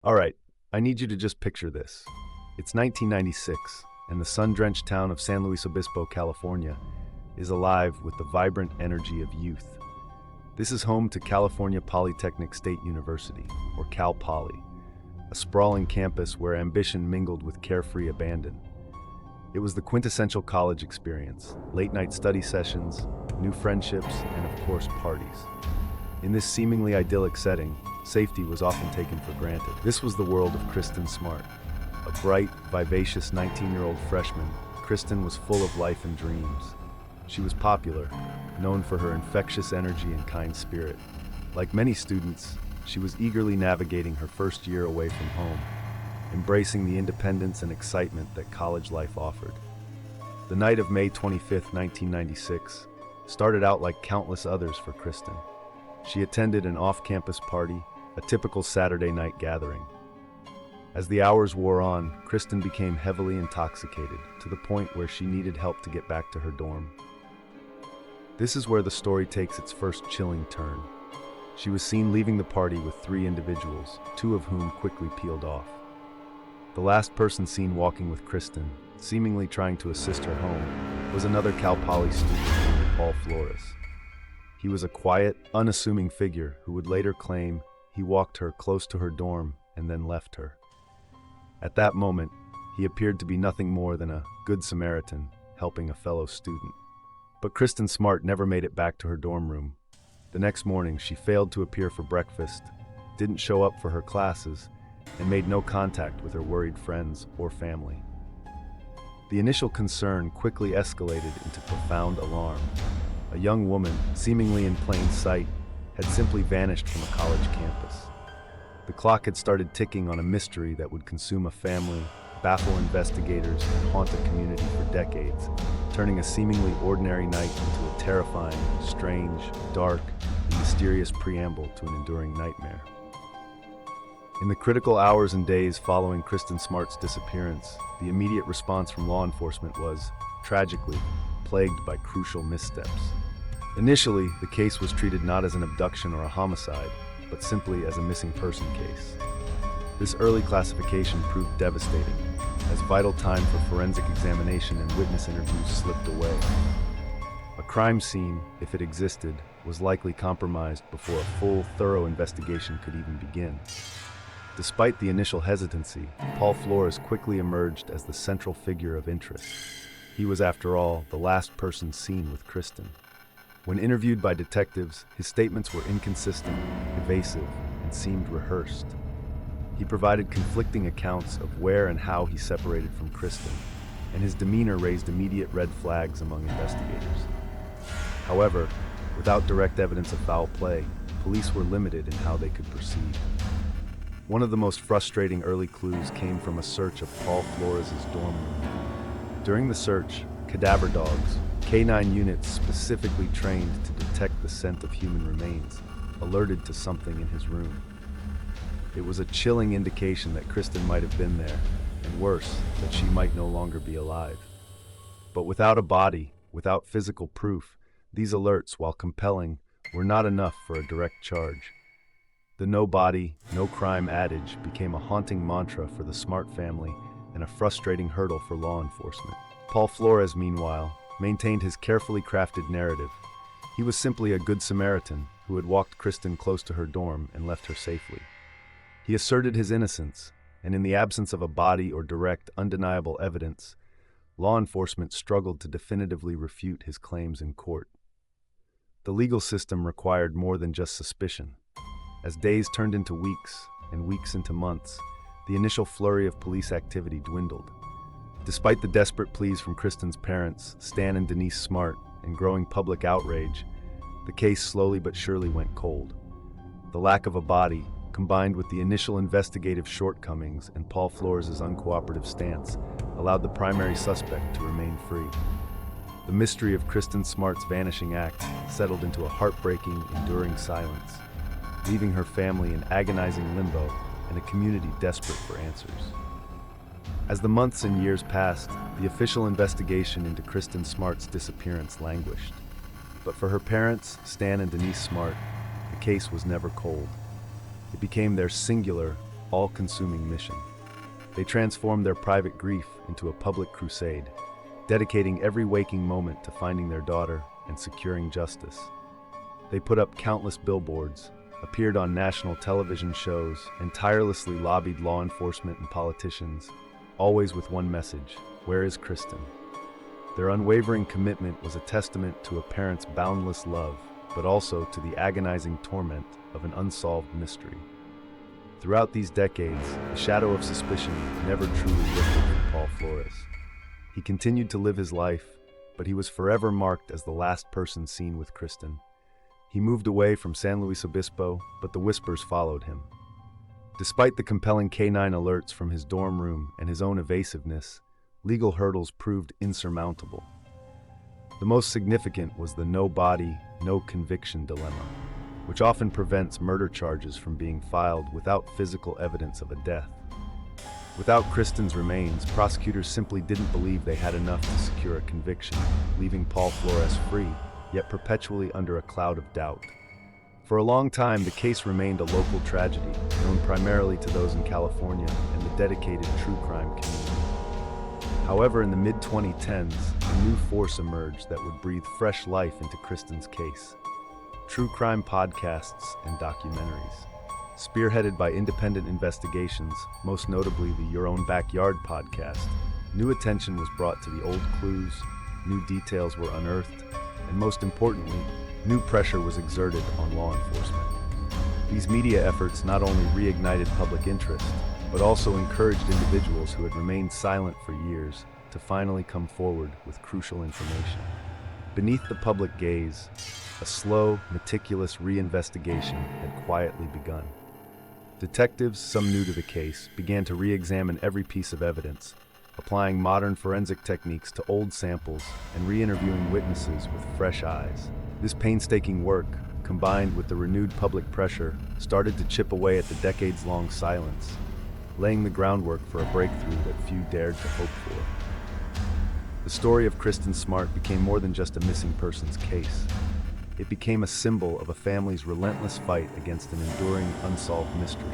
All right, I need you to just picture this. It's 1996, and the sun-drenched town of San Luis Obispo, California, is alive with the vibrant energy of youth. This is home to California Polytechnic State University, or Cal Poly, a sprawling campus where ambition mingled with carefree abandon. It was the quintessential college experience: late-night study sessions, new friendships, and of course, parties. In this seemingly idyllic setting, safety was often taken for granted. This was the world of Kristin Smart. A bright, vivacious 19-year-old freshman, Kristin was full of life and dreams. She was popular, known for her infectious energy and kind spirit. Like many students, she was eagerly navigating her first year away from home, embracing the independence and excitement that college life offered. The night of May 25, 1996, started out like countless others for Kristin. She attended an off-campus party, a typical Saturday night gathering. As the hours wore on, Kristin became heavily intoxicated, to the point where she needed help to get back to her dorm. This is where the story takes its first chilling turn. She was seen leaving the party with 3 individuals, 2 of whom quickly peeled off. The last person seen walking with Kristin, seemingly trying to assist her home, was another Cal Poly student named Paul Flores. He was a quiet, unassuming figure who would later claim he walked her close to her dorm and then left her. At that moment, he appeared to be nothing more than a good Samaritan helping a fellow student. But Kristin Smart never made it back to her dorm room. The next morning, she failed to appear for breakfast, didn't show up for her classes, and made no contact with her worried friends or family. The initial concern quickly escalated into profound alarm. A young woman, seemingly in plain sight, had simply vanished from a college campus. The clock had started ticking on a mystery that would consume a family, baffle investigators, and haunt a community for decades, turning a seemingly ordinary night into a terrifying, strange, dark, and mysterious preamble to an enduring nightmare. In the critical hours and days following Kristin Smart's disappearance, the immediate response from law enforcement was, tragically, plagued by crucial missteps. Initially, the case was treated not as an abduction or a homicide, but simply as a missing person case. This early classification proved devastating, as vital time for forensic examination and witness interviews slipped away. A crime scene, if it existed, was likely compromised before a full, thorough investigation could even begin. Despite the initial hesitancy, Paul Flores quickly emerged as the central figure of interest. He was, after all, the last person seen with Kristin. When interviewed by detectives, his statements were inconsistent, evasive, and seemed rehearsed. He provided conflicting accounts of where and how he separated from Kristin, and his demeanor raised immediate red flags among investigators. However, without direct evidence of foul play, police were limited in how they could proceed. One of the most frustrating early clues came from a search of Paul Flores' dorm room. During the search, cadaver dogs, K9 units specifically trained to detect the scent of human remains, alerted to something in his room. It was a chilling indication that Kristin might have been there, and worse, that she might no longer be alive. But without a body, without physical proof, these alerts, while compelling, were not enough for a direct charge. The no body, no crime adage became a haunting mantra for the Smart family and a frustrating hurdle for law enforcement. Paul Flores, meanwhile, maintained his carefully crafted narrative. He was simply a good Samaritan who had walked Kristin close to her dorm and left her safely. He asserted his innocence, and in the absence of a body or direct, undeniable evidence, law enforcement struggled to definitively refute his claims in court. The legal system required more than just suspicion. As days turned into weeks, and weeks into months, the initial flurry of police activity dwindled. Despite the desperate pleas from Kristin's parents, Stan and Denise Smart, and growing public outrage, the case slowly but surely went cold. The lack of a body, combined with the initial investigative shortcomings and Paul Flores' uncooperative stance, allowed the primary suspect to remain free. The mystery of Kristin Smart's vanishing act settled into a heartbreaking, enduring silence, leaving her family in agonizing limbo and a community desperate for answers. As the months and years passed, the official investigation into Kristin Smart's disappearance languished. But for her parents, Stan and Denise Smart, the case was never cold. It became their singular, all-consuming mission. They transformed their private grief into a public crusade, dedicating every waking moment to finding their daughter and securing justice. They put up countless billboards, appeared on national television shows, and tirelessly lobbied law enforcement and politicians, always with one message: where is Kristin? Their unwavering commitment was a testament to a parent's boundless love, but also to the agonizing torment of an unsolved mystery. Throughout these decades, the shadow of suspicion never truly lifted from Paul Flores. He continued to live his life, but he was forever marked as the last person seen with Kristin. He moved away from San Luis Obispo, but the whispers followed him. Despite the compelling K-9 alerts from his dorm room and his own evasiveness, legal hurdles proved insurmountable. The most significant was the no body, no conviction dilemma, which often prevents murder charges from being filed without physical evidence of a death. Without Kristin's remains, prosecutors simply didn't believe they had enough to secure a conviction, leaving Paul Flores free, yet perpetually under a cloud of doubt. For a long time, the case remained a local tragedy, known primarily to those in California and the dedicated true crime community. However, in the mid-2010s, a new force emerged that would breathe fresh life into Kristin's case: true crime podcasts and documentaries. Spearheaded by independent investigations, most notably the Your Own Backyard podcast, new attention was brought to the old clues, new details were unearthed, and most importantly, new pressure was exerted on law enforcement. These media efforts not only reignited public interest, but also encouraged individuals who had remained silent for years to finally come forward with crucial information. Beneath the public gaze, a slow, meticulous reinvestigation had quietly begun. Detectives, some new to the case, began to re-examine every piece of evidence, applying modern forensic techniques to old samples and re-interviewing witnesses with fresh eyes. This painstaking work, combined with the renewed public pressure, started to chip away at the decades-long silence, laying the groundwork for a breakthrough that few dared to hope for. The story of Kristin Smart became more than just a missing persons case. It became a symbol of a family's relentless fight against an enduring, unsolved mystery.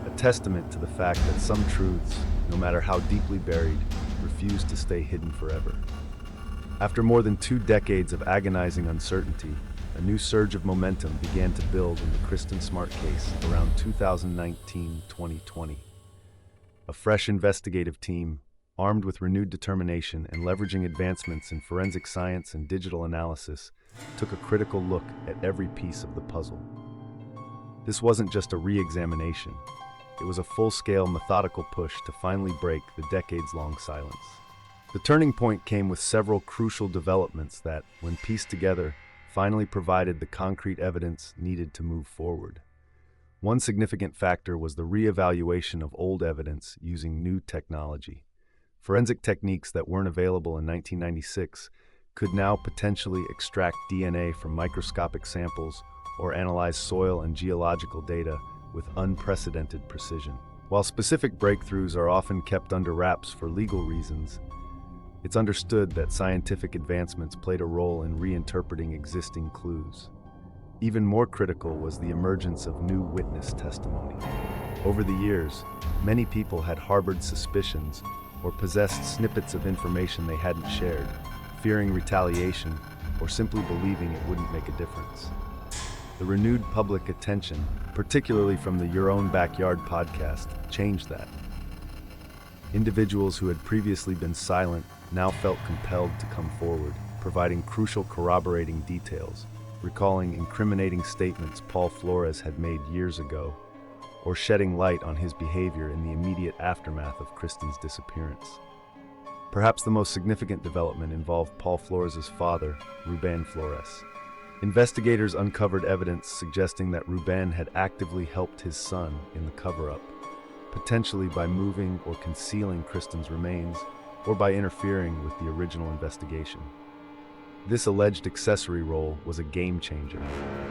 A testament to the fact that some truths, no matter how deeply buried, refuse to stay hidden forever. After more than 2 decades of agonizing uncertainty, a new surge of momentum began to build in the Kristin Smart case around 2019-2020. A fresh investigative team, armed with renewed determination and leveraging advancements in forensic science and digital analysis, took a critical look at every piece of the puzzle. This wasn't just a re-examination. It was a full-scale, methodical push to finally break the decades-long silence. The turning point came with several crucial developments that, when pieced together, finally provided the concrete evidence needed to move forward. One significant factor was the re-evaluation of old evidence using new technology. Forensic techniques that weren't available in 1996 could now potentially extract DNA from microscopic samples or analyze soil and geological data with unprecedented precision. While specific breakthroughs are often kept under wraps for legal reasons, it's understood that scientific advancements played a role in reinterpreting existing clues. Even more critical was the emergence of new witness testimony. Over the years, many people had harbored suspicions or possessed snippets of information they hadn't shared, fearing retaliation or simply believing it wouldn't make a difference. The renewed public attention, particularly from the Your Own Backyard podcast, changed that. Individuals who had previously been silent now felt compelled to come forward, providing crucial corroborating details, recalling incriminating statements Paul Flores had made years ago, or shedding light on his behavior in the immediate aftermath of Kristin's disappearance. Perhaps the most significant development involved Paul Flores' father, Ruben Flores. Investigators uncovered evidence suggesting that Ruben had actively helped his son in the cover-up, potentially by moving or concealing Kristin's remains, or by interfering with the original investigation. This alleged accessory role was a game-changer,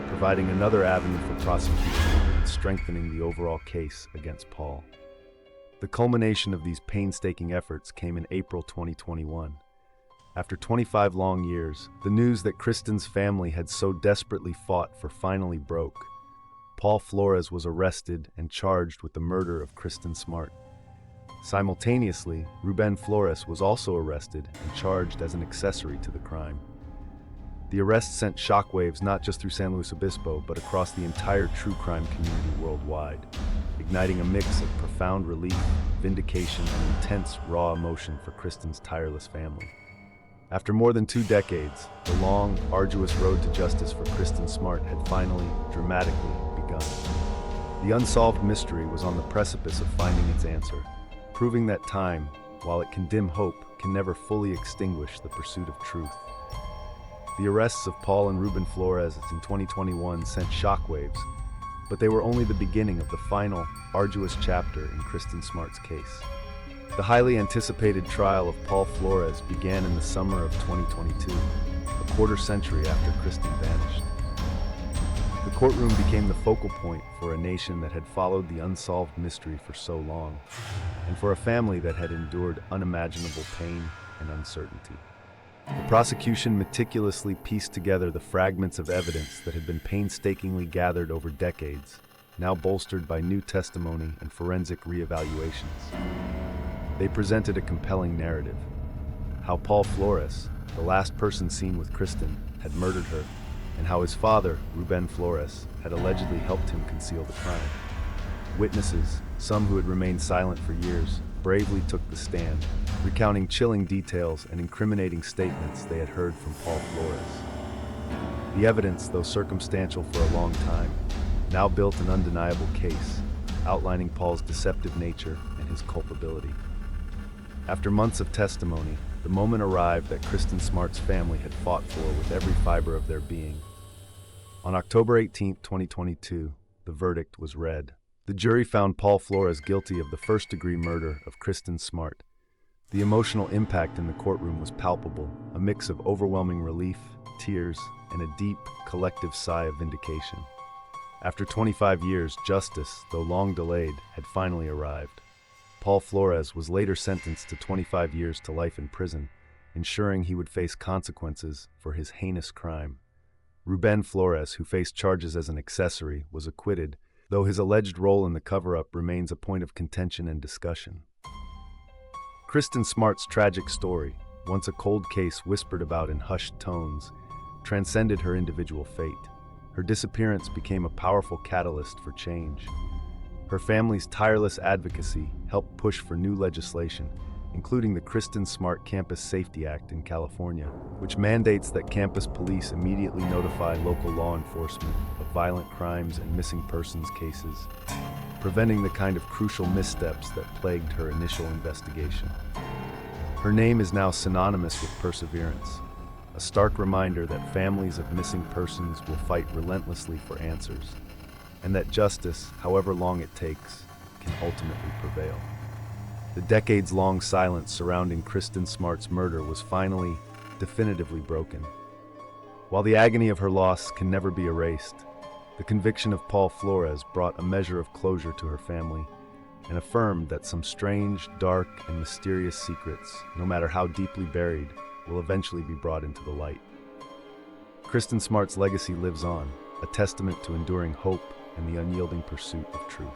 providing another avenue for prosecution and strengthening the overall case against Paul. The culmination of these painstaking efforts came in April 2021. After 25 long years, the news that Kristin's family had so desperately fought for finally broke. Paul Flores was arrested and charged with the murder of Kristin Smart. Simultaneously, Ruben Flores was also arrested and charged as an accessory to the crime. The arrest sent shockwaves not just through San Luis Obispo, but across the entire true crime community worldwide, igniting a mix of profound relief, vindication, and intense, raw emotion for Kristin's tireless family. After more than 2 decades, the long, arduous road to justice for Kristin Smart had finally, dramatically begun. The unsolved mystery was on the precipice of finding its answer, proving that time, while it can dim hope, can never fully extinguish the pursuit of truth. The arrests of Paul and Ruben Flores in 2021 sent shockwaves, but they were only the beginning of the final, arduous chapter in Kristin Smart's case. The highly anticipated trial of Paul Flores began in the summer of 2022, a quarter century after Kristin vanished. The courtroom became the focal point for a nation that had followed the unsolved mystery for so long, and for a family that had endured unimaginable pain and uncertainty. The prosecution meticulously pieced together the fragments of evidence that had been painstakingly gathered over decades, now bolstered by new testimony and forensic reevaluations. They presented a compelling narrative: how Paul Flores, the last person seen with Kristin, had murdered her, and how his father, Ruben Flores, had allegedly helped him conceal the crime. Witnesses, some who had remained silent for years, bravely took the stand, recounting chilling details and incriminating statements they had heard from Paul Flores. The evidence, though circumstantial for a long time, now built an undeniable case, outlining Paul's deceptive nature and his culpability. After months of testimony, the moment arrived that Kristin Smart's family had fought for with every fiber of their being. On October 18, 2022, the verdict was read. The jury found Paul Flores guilty of the first-degree murder of Kristin Smart. The emotional impact in the courtroom was palpable, a mix of overwhelming relief, tears, and a deep, collective sigh of vindication. After 25 years, justice, though long delayed, had finally arrived. Paul Flores was later sentenced to 25 years to life in prison, ensuring he would face consequences for his heinous crime. Ruben Flores, who faced charges as an accessory, was acquitted, though his alleged role in the cover-up remains a point of contention and discussion. Kristin Smart's tragic story, once a cold case whispered about in hushed tones, transcended her individual fate. Her disappearance became a powerful catalyst for change. Her family's tireless advocacy helped push for new legislation, including the Kristin Smart Campus Safety Act in California, which mandates that campus police immediately notify local law enforcement of violent crimes and missing persons cases, preventing the kind of crucial missteps that plagued her initial investigation. Her name is now synonymous with perseverance, a stark reminder that families of missing persons will fight relentlessly for answers, and that justice, however long it takes, can ultimately prevail. The decades-long silence surrounding Kristin Smart's murder was finally, definitively broken. While the agony of her loss can never be erased, the conviction of Paul Flores brought a measure of closure to her family and affirmed that some strange, dark, and mysterious secrets, no matter how deeply buried, will eventually be brought into the light. Kristin Smart's legacy lives on, a testament to enduring hope and the unyielding pursuit of truth.